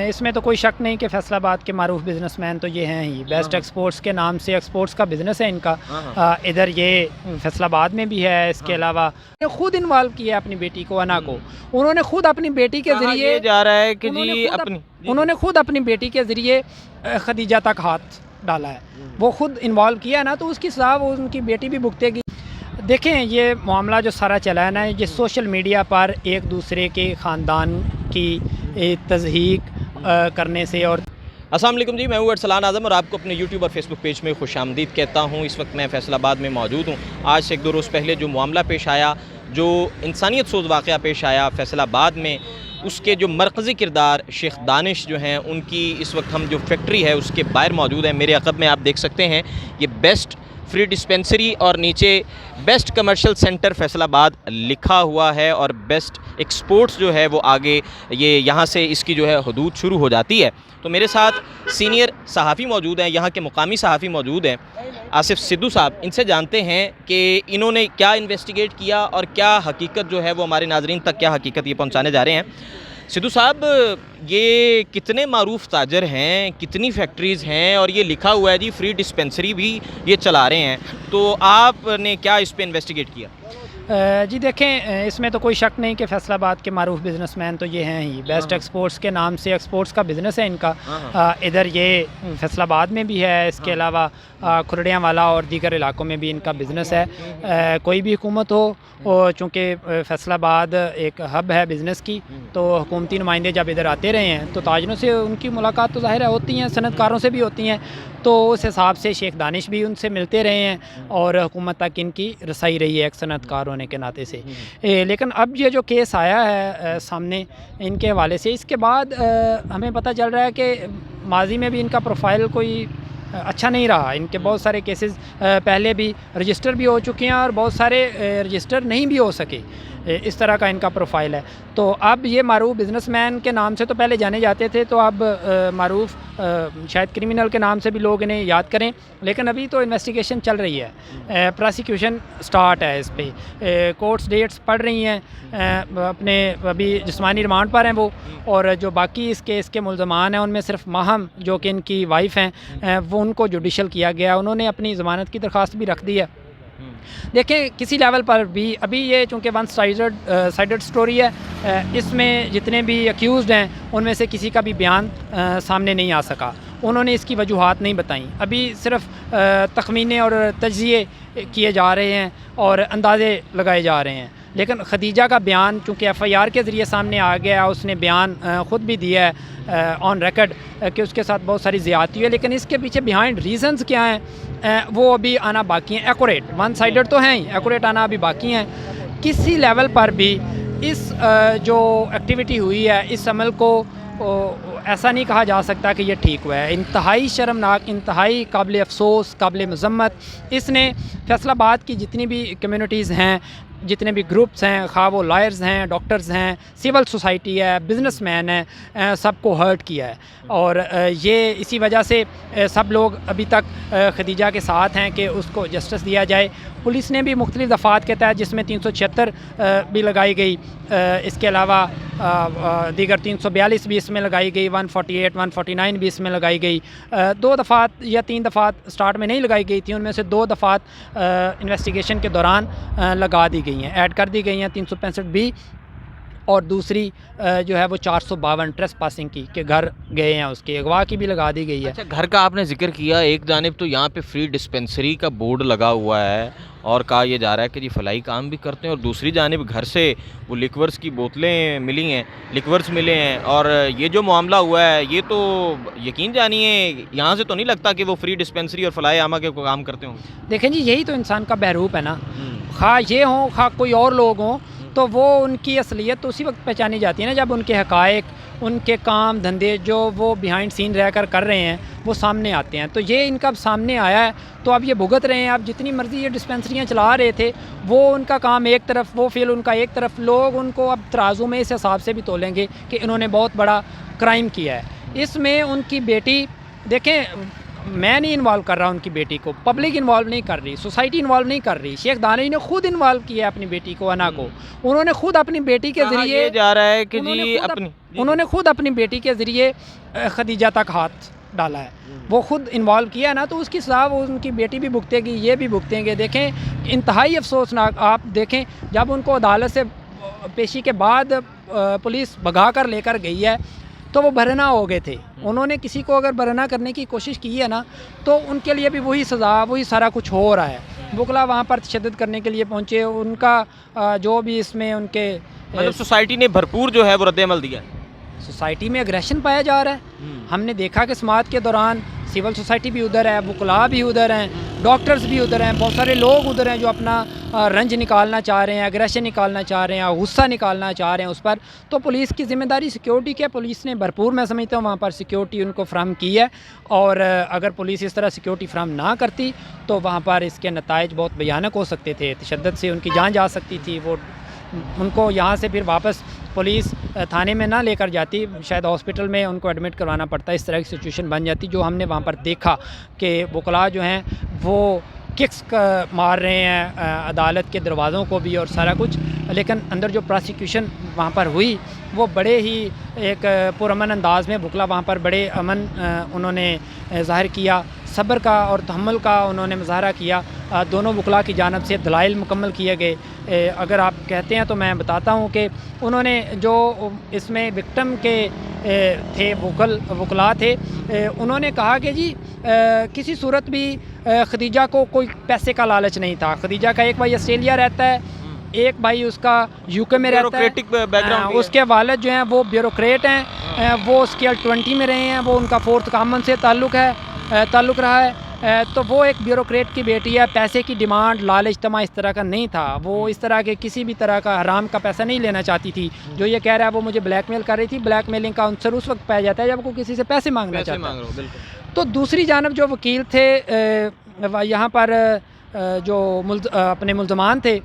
اس میں تو کوئی شک نہیں کہ فیصل آباد کے معروف بزنس مین تو یہ ہیں ہی. بیسٹ ایکسپورٹس کے نام سے ایکسپورٹس کا بزنس ہے ان کا. ادھر یہ فیصل آباد میں بھی ہے. اس کے علاوہ خود انوالو کیا اپنی بیٹی کو انا کو. انہوں نے خود اپنی بیٹی کے ذریعے جا رہا ہے کہ انہوں نے خود اپنی بیٹی کے ذریعے خدیجہ تک ہاتھ ڈالا ہے. وہ خود انوالو کیا نا, تو اس کی سزا وہ ان کی بیٹی بھی بھگتے گی. دیکھیں یہ معاملہ جو سارا چلا ہے نا, یہ سوشل میڈیا پر ایک دوسرے کے خاندان کی تضحیق کرنے سے. اور السلام علیکم جی, میں ہوں ارسلان اعظم اور آپ کو اپنے یوٹیوب اور فیس بک پیج میں خوش آمدید کہتا ہوں. اس وقت میں فیصل آباد میں موجود ہوں. آج سے 1-2 روز پہلے جو معاملہ پیش آیا, جو انسانیت سوز واقعہ پیش آیا فیصل آباد میں, اس کے جو مرکزی کردار شیخ دانش جو ہیں, ان کی اس وقت ہم جو فیکٹری ہے اس کے باہر موجود ہیں. میرے عقب میں آپ دیکھ سکتے ہیں یہ بیسٹ فری ڈسپینسری اور نیچے بیسٹ کمرشل سینٹر فیصل آباد لکھا ہوا ہے, اور بیسٹ ایکسپورٹس جو ہے وہ آگے یہ یہاں سے اس کی جو ہے حدود شروع ہو جاتی ہے. تو میرے ساتھ سینئر صحافی موجود ہیں, یہاں کے مقامی صحافی موجود ہیں, آصف سدھو صاحب. ان سے جانتے ہیں کہ انہوں نے کیا انویسٹیگیٹ کیا اور کیا حقیقت جو ہے وہ ہمارے ناظرین تک کیا حقیقت یہ پہنچانے جا رہے ہیں. سدھو صاحب, یہ کتنے معروف تاجر ہیں, کتنی فیکٹریز ہیں, اور یہ لکھا ہوا ہے جی فری ڈسپینسری بھی یہ چلا رہے ہیں, تو آپ نے کیا اس پہ انویسٹیگیٹ کیا؟ جی دیکھیں, اس میں تو کوئی شک نہیں کہ فیصل آباد کے معروف بزنس مین تو یہ ہیں ہی. بیسٹ ایکسپورٹس کے نام سے ایکسپورٹس کا بزنس ہے ان کا. ادھر یہ فیصل آباد میں بھی ہے. اس کے علاوہ کھرڑیاں والا اور دیگر علاقوں میں بھی ان کا بزنس ہے. کوئی بھی حکومت ہو, چونکہ فیصل آباد ایک ہب ہے بزنس کی, تو حکومتی نمائندے جب ادھر آتے رہے ہیں تو تاجروں سے ان کی ملاقات تو ظاہر ہے ہوتی ہیں, صنعت کاروں سے بھی ہوتی ہیں. تو اس حساب سے شیخ دانش بھی ان سے ملتے رہے ہیں اور حکومت تک ان کی رسائی رہی ہے ایک صنعت کار ہونے کے ناطے سے. لیکن اب یہ جو کیس آیا ہے سامنے ان کے حوالے سے, اس کے بعد ہمیں پتہ چل رہا ہے کہ ماضی میں بھی ان کا پروفائل کوئی اچھا نہیں رہا. ان کے بہت سارے کیسز پہلے بھی رجسٹر بھی ہو چکے ہیں اور بہت سارے رجسٹر نہیں بھی ہو سکے. اس طرح کا ان کا پروفائل ہے. تو اب یہ معروف بزنس مین کے نام سے تو پہلے جانے جاتے تھے, تو اب معروف شاید کرمنل کے نام سے بھی لوگ انہیں یاد کریں. لیکن ابھی تو انویسٹیگیشن چل رہی ہے, پراسیکیوشن سٹارٹ ہے اس پہ. کورٹس ڈیٹس پڑھ رہی ہیں, اپنے ابھی جسمانی ریمانڈ پر ہیں وہ, اور جو باقی اس کیس کے ملزمان ہیں ان میں صرف ماہم جو کہ ان کی وائف ہیں وہ ان کو جوڈیشل کیا گیا. انہوں نے اپنی ضمانت کی درخواست بھی رکھ دی ہے. دیکھیں کسی لیول پر بھی ابھی یہ چونکہ ون سائیڈڈ سٹوری ہے, اس میں جتنے بھی اکیوزڈ ہیں ان میں سے کسی کا بھی بیان سامنے نہیں آ سکا. انہوں نے اس کی وجوہات نہیں بتائیں. ابھی صرف تخمینے اور تجزیے کیے جا رہے ہیں اور اندازے لگائے جا رہے ہیں. لیکن خدیجہ کا بیان چونکہ ایف آئی آر کے ذریعے سامنے آ گیا, اس نے بیان خود بھی دیا ہے آن ریکڈ کہ اس کے ساتھ بہت ساری زیادتی ہے. لیکن اس کے پیچھے بیہائنڈ ریزنز کیا ہیں وہ ابھی آنا باقی ہیں. ایکوریٹ ون سائیڈڈ تو ہیں ہی, ایکوریٹ آنا ابھی باقی ہیں. کسی لیول پر بھی اس جو ایکٹیویٹی ہوئی ہے, اس عمل کو ایسا نہیں کہا جا سکتا کہ یہ ٹھیک ہوا ہے. انتہائی شرمناک, انتہائی قابل افسوس, قابل مذمت. اس نے فیصل آباد کی جتنی بھی کمیونٹیز ہیں, جتنے بھی گروپس ہیں, خواہ وہ لائرز ہیں, ڈاکٹرز ہیں, سول سوسائٹی ہے, بزنس مین ہیں, سب کو ہرٹ کیا ہے. اور یہ اسی وجہ سے سب لوگ ابھی تک خدیجہ کے ساتھ ہیں کہ اس کو جسٹس دیا جائے. پولیس نے بھی مختلف دفعات کے تحت, جس میں 376 بھی لگائی گئی, اس کے علاوہ دیگر 342 بھی اس میں لگائی گئی, 148 149 بھی اس میں لگائی گئی. 2 دفعات یا 3 دفعات سٹارٹ میں نہیں لگائی گئی تھیں, ان میں سے 2 دفعات انویسٹیگیشن کے دوران لگا دی گئی ہیں, ایڈ کر دی گئی ہیں 365 بھی, اور دوسری جو ہے وہ 452 ٹریس پاسنگ کی کہ گھر گئے ہیں, اس کے اغوا کی بھی لگا دی گئی ہے. اچھا, گھر کا آپ نے ذکر کیا. ایک جانب تو یہاں پہ فری ڈسپینسری کا بورڈ لگا ہوا ہے اور کہا یہ جا رہا ہے کہ جی فلاحی کام بھی کرتے ہیں, اور دوسری جانب گھر سے وہ لیکورس کی بوتلیں ملی ہیں, لیکورس ملے ہیں. اور یہ جو معاملہ ہوا ہے یہ تو یقین جانیے یہاں سے تو نہیں لگتا کہ وہ فری ڈسپینسری اور فلاحی عامہ کے کام کرتے ہوں. دیکھیں جی, یہی تو انسان کا بہروپ ہے نا. خواہ یہ ہوں خواہ کوئی اور لوگ ہوں, تو وہ ان کی اصلیت تو اسی وقت پہچانی جاتی ہے نا جب ان کے حقائق, ان کے کام دھندے جو وہ بیہائنڈ سین رہ کر رہے ہیں وہ سامنے آتے ہیں. تو یہ ان کا اب سامنے آیا ہے تو اب یہ بھگت رہے ہیں. اب جتنی مرضی یہ ڈسپینسریاں چلا رہے تھے وہ ان کا کام ایک طرف, وہ فعل ان کا ایک طرف, لوگ ان کو اب ترازو میں اس حساب سے بھی تولیں گے کہ انہوں نے بہت بڑا کرائم کیا ہے. اس میں ان کی بیٹی, دیکھیں میں نہیں انوالو کر رہا ان کی بیٹی کو, پبلک انوالو نہیں کر رہی, سوسائٹی انوالو نہیں کر رہی. شیخ دانش نے خود انوالو کیا اپنی بیٹی کو, انا کو. انہوں نے خود اپنی بیٹی کے ذریعے جا رہا ہے کہ جی انہوں نے خود اپنی بیٹی کے ذریعے خدیجہ تک ہاتھ ڈالا ہے, وہ خود انوالو کیا ہے نا, تو اس کی سزا وہ ان کی بیٹی بھی بھگتے گی, یہ بھی بھگتیں گے. دیکھیں انتہائی افسوسناک, آپ دیکھیں جب ان کو عدالت سے پیشی کے بعد پولیس بھگا کر لے کر گئی ہے تو وہ برہنہ ہو گئے تھے. انہوں نے کسی کو اگر برہنہ کرنے کی کوشش کی ہے نا تو ان کے لیے بھی وہی سزا, وہی سارا کچھ ہو رہا ہے. وکلا وہاں پر تشدد کرنے کے لیے پہنچے, ان کا جو بھی اس میں ان کے مطلب سوسائٹی نے بھرپور جو ہے وہ رد عمل دیا. سوسائٹی میں اگریشن پایا جا رہا ہے. ہم نے دیکھا کہ سماعت کے دوران سول سوسائٹی بھی ادھر ہے, وکلاء بھی ادھر ہیں, ڈاکٹرز بھی ادھر ہیں, بہت سارے لوگ ادھر ہیں جو اپنا رنج نکالنا چاہ رہے ہیں, اگریشن نکالنا چاہ رہے ہیں, غصہ نکالنا چاہ رہے ہیں اس پر. تو پولیس کی ذمہ داری سیکیورٹی کی ہے, پولیس نے بھرپور, میں سمجھتا ہوں وہاں پر سیکیورٹی ان کو فراہم کی ہے, اور اگر پولیس اس طرح سیکیورٹی فراہم نہ کرتی تو وہاں پر اس کے نتائج بہت بھیانک ہو سکتے تھے. تشدد سے ان کی جان جا سکتی تھی, وہ ان کو یہاں سے پھر واپس پولیس تھانے میں نہ لے کر جاتی, شاید ہاسپٹل میں ان کو ایڈمٹ کروانا پڑتا. اس طرح کی سچویشن بن جاتی. جو ہم نے وہاں پر دیکھا کہ وکلاء جو ہیں وہ ککس مار رہے ہیں عدالت کے دروازوں کو بھی اور سارا کچھ, لیکن اندر جو پراسیکیوشن وہاں پر ہوئی وہ بڑے ہی ایک پرامن انداز میں, وکلاء وہاں پر بڑے امن انہوں نے ظاہر کیا, صبر کا اور تحمل کا انہوں نے مظاہرہ کیا. دونوں وکلاء کی جانب سے دلائل مکمل کیے گئے. اگر آپ کہتے ہیں تو میں بتاتا ہوں کہ انہوں نے جو اس میں وکٹم کے تھے وکلاء تھے, انہوں نے کہا کہ جی کسی صورت بھی خدیجہ کو کوئی پیسے کا لالچ نہیں تھا. خدیجہ کا ایک بھائی آسٹریلیا رہتا ہے, ایک بھائی اس کا یو کے میں رہتا ہے, اس کے والد جو ہیں وہ بیوروکریٹ ہیں, وہ اسکیل 20 میں رہے ہیں, وہ ان کا 4th کامن سے تعلق رہا ہے. تو وہ ایک بیوروکریٹ کی بیٹی ہے, پیسے کی ڈیمانڈ لالچ تما اس طرح کا نہیں تھا. وہ اس طرح کے کسی بھی طرح کا حرام کا پیسہ نہیں لینا چاہتی تھی. جو یہ کہہ رہا ہے وہ مجھے بلیک میل کر رہی تھی, بلیک میلنگ کا عنصر اس وقت پایا جاتا ہے جب کوئی کسی سے پیسے مانگنا چاہتا ہے. تو دوسری جانب جو وکیل تھے یہاں پر جو اپنے ملزمان تھے,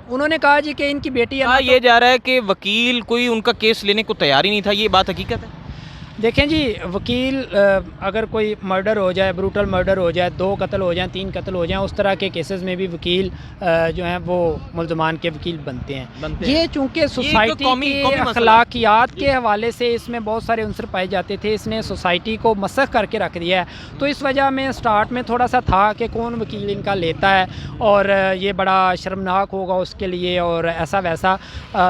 انہوں نے کہا جی کہ ان کی بیٹی ہے. یہ جا رہا ہے کہ وکیل کوئی ان کا کیس لینے کو تیار ہی نہیں تھا, یہ بات حقیقت ہے؟ دیکھیں جی, وکیل اگر کوئی مرڈر ہو جائے, بروٹل مرڈر ہو جائے, 2 قتل ہو جائیں, 3 قتل ہو جائیں, اس طرح کے کیسز میں بھی وکیل جو ہیں وہ ملزمان کے وکیل بنتے ہیں. یہ چونکہ سوسائٹی کی اخلاقیات کے حوالے سے اس میں بہت سارے عنصر پائے جاتے تھے, اس نے سوسائٹی کو مسخ کر کے رکھ دیا ہے. تو اس وجہ میں سٹارٹ میں تھوڑا سا تھا کہ کون وکیل ان کا لیتا ہے اور یہ بڑا شرمناک ہوگا اس کے لیے اور ایسا ویسا.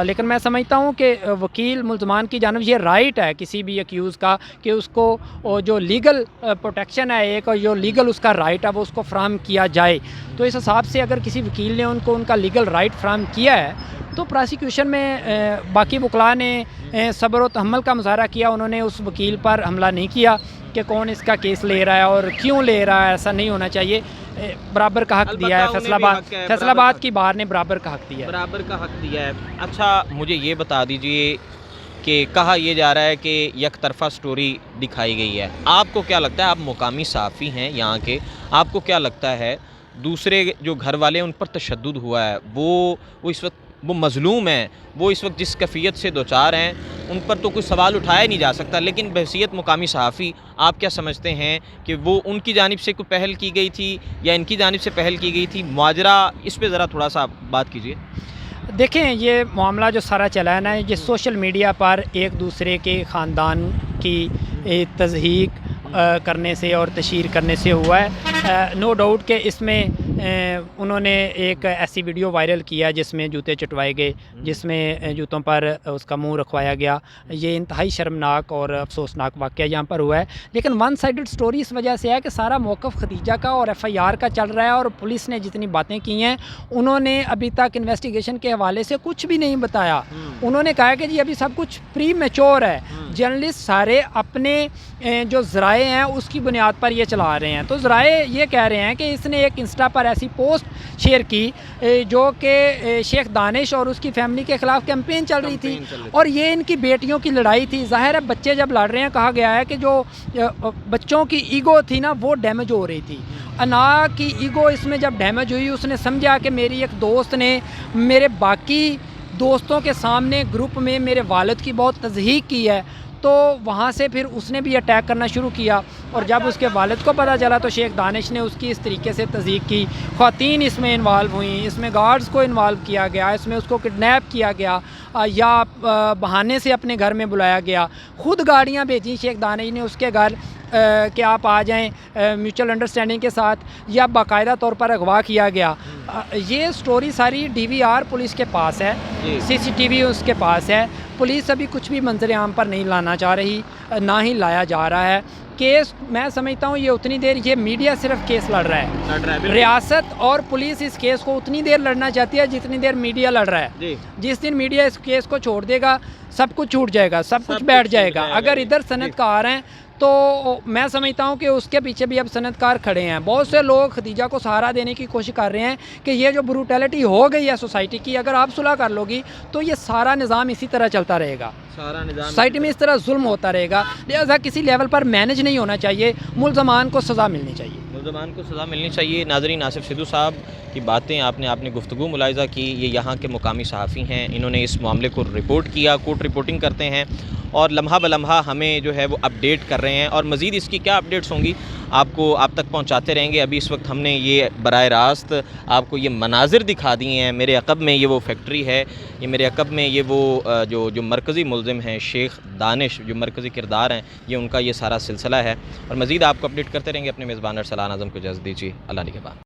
لیکن میں سمجھتا ہوں کہ وکیل ملزمان کی جانب یہ رائٹ ہے کسی بھی ایکیوز کا کہ اس کو جو لیگل پروٹیکشن ہے ایک, اور جو لیگل اس کا رائٹ ہے وہ اس کو فراہم کیا جائے. تو اس حساب سے اگر کسی وکیل نے ان کو ان کا لیگل رائٹ فراہم کیا ہے تو پراسیکیوشن میں باقی وکلاء نے صبر و تحمل کا مظاہرہ کیا. انہوں نے اس وکیل پر حملہ نہیں کیا کہ کون اس کا کیس لے رہا ہے اور کیوں لے رہا ہے, ایسا نہیں ہونا چاہیے. برابر کا حق دیا ہے فیصل آباد کی بار نے, برابر کا حق دیا ہے. اچھا مجھے یہ بتا دیجئے کہ کہا یہ جا رہا ہے کہ یک طرفہ سٹوری دکھائی گئی ہے. آپ کو کیا لگتا ہے, آپ مقامی صحافی ہیں یہاں کے, آپ کو کیا لگتا ہے دوسرے جو گھر والے ان پر تشدد ہوا ہے وہ اس وقت وہ مظلوم ہیں, وہ اس وقت جس کیفیت سے دوچار ہیں ان پر تو کوئی سوال اٹھایا نہیں جا سکتا, لیکن بحیثیت مقامی صحافی آپ کیا سمجھتے ہیں کہ وہ ان کی جانب سے کوئی پہل کی گئی تھی یا ان کی جانب سے پہل کی گئی تھی؟ ماجرا اس پہ ذرا تھوڑا سا بات کیجیے. دیکھیں یہ معاملہ جو سارا چلا ہے نا, یہ سوشل میڈیا پر ایک دوسرے کے خاندان کی تضحیق کرنے سے اور تشہیر کرنے سے ہوا ہے. نو ڈاؤٹ کہ اس میں انہوں نے ایک ایسی ویڈیو وائرل کیا جس میں جوتے چٹوائے گئے, جس میں جوتوں پر اس کا منہ رکھوایا گیا. یہ انتہائی شرمناک اور افسوسناک واقعہ یہاں پر ہوا ہے. لیکن ون سائیڈڈ سٹوری اس وجہ سے ہے کہ سارا موقف خدیجہ کا اور FIR کا چل رہا ہے, اور پولیس نے جتنی باتیں کی ہیں انہوں نے ابھی تک انویسٹیگیشن کے حوالے سے کچھ بھی نہیں بتایا. انہوں نے کہا کہ جی ابھی سب کچھ پری میچور ہے. جرنلسٹ سارے اپنے جو ذرائع ہیں اس کی بنیاد پر یہ چلا رہے ہیں. تو ذرائع یہ کہہ رہے ہیں کہ اس نے ایک انسٹا پر ایسی پوسٹ شیئر کی جو کہ شیخ دانش اور اس کی فیملی کے خلاف کیمپین چل رہی تھی, اور یہ ان کی بیٹیوں کی لڑائی تھی. ظاہر ہے بچے جب لڑ رہے ہیں, کہا گیا ہے کہ جو بچوں کی ایگو تھی نا وہ ڈیمیج ہو رہی تھی. انا کی ایگو اس میں جب ڈیمیج ہوئی, اس نے سمجھا کہ میری ایک دوست نے میرے باقی دوستوں کے سامنے گروپ میں میرے والد کی بہت تضحیق کی ہے, تو وہاں سے پھر اس نے بھی اٹیک کرنا شروع کیا، اور جب اس کے والد کو پتہ چلا تو شیخ دانش نے اس کی اس طریقے سے تصدیق کی، خواتین اس میں انوالو ہوئیں، اس میں گارڈز کو انوالو کیا گیا، اس میں اس کو کڈنیپ کیا گیا یا بہانے سے اپنے گھر میں بلایا گیا، خود گاڑیاں بھیجیں شیخ دانش نے اس کے گھر کہ آپ آ جائیں میوچل انڈرسٹینڈنگ کے ساتھ، یا باقاعدہ طور پر اغوا کیا گیا۔ یہ سٹوری ساری ڈی وی آر پولیس کے پاس ہے، سی سی ٹی وی اس کے پاس ہے، پولیس ابھی کچھ بھی منظر عام پر نہیں لانا چاہ رہی، نہ ہی لایا جا رہا ہے۔ کیس میں سمجھتا ہوں یہ اتنی دیر یہ میڈیا صرف کیس لڑ رہا ہے، ریاست اور پولیس اس کیس کو اتنی دیر لڑنا چاہتی ہے جتنی دیر میڈیا لڑ رہا ہے۔ جس دن میڈیا اس کیس کو چھوڑ دے گا سب کچھ چھوٹ جائے گا، سب کچھ بیٹھ جائے گا۔ اگر ادھر صنعت کار ہیں تو میں سمجھتا ہوں کہ اس کے پیچھے بھی اب صنعت کار کھڑے ہیں، بہت سے لوگ خدیجہ کو سہارا دینے کی کوشش کر رہے ہیں کہ یہ جو بروٹیلٹی ہو گئی ہے سوسائٹی کی، اگر آپ صلح کر لو گی تو یہ سارا نظام اسی طرح چلتا رہے گا، سوسائٹی میں اس طرح ظلم ہوتا رہے گا، لہذا کسی لیول پر مینج نہیں ہونا چاہیے، ملزمان کو سزا ملنی چاہیے، ملزمان کو سزا ملنی چاہیے۔ ناظرین، آصف سدھو صاحب کی باتیں آپ نے گفتگو ملاحظہ کی، یہ یہاں کے مقامی صحافی ہیں، انہوں نے اس معاملے کو رپورٹ کیا، کورٹ رپورٹنگ کرتے ہیں اور لمحہ بلمحہ ہمیں جو ہے وہ اپڈیٹ کر رہے ہیں، اور مزید اس کی کیا اپڈیٹس ہوں گی آپ تک پہنچاتے رہیں گے۔ ابھی اس وقت ہم نے یہ براہ راست آپ کو یہ مناظر دکھا دیے ہیں، میرے عقب میں یہ وہ فیکٹری ہے، یہ میرے عقب میں یہ وہ جو مرکزی ملزم ہیں شیخ دانش، جو مرکزی کردار ہیں، یہ ان کا یہ سارا سلسلہ ہے، اور مزید آپ کو اپڈیٹ کرتے رہیں گے۔ اپنے میزبان ارسلان اعظم کو اجازت دیجیے، اللہ نگہبان۔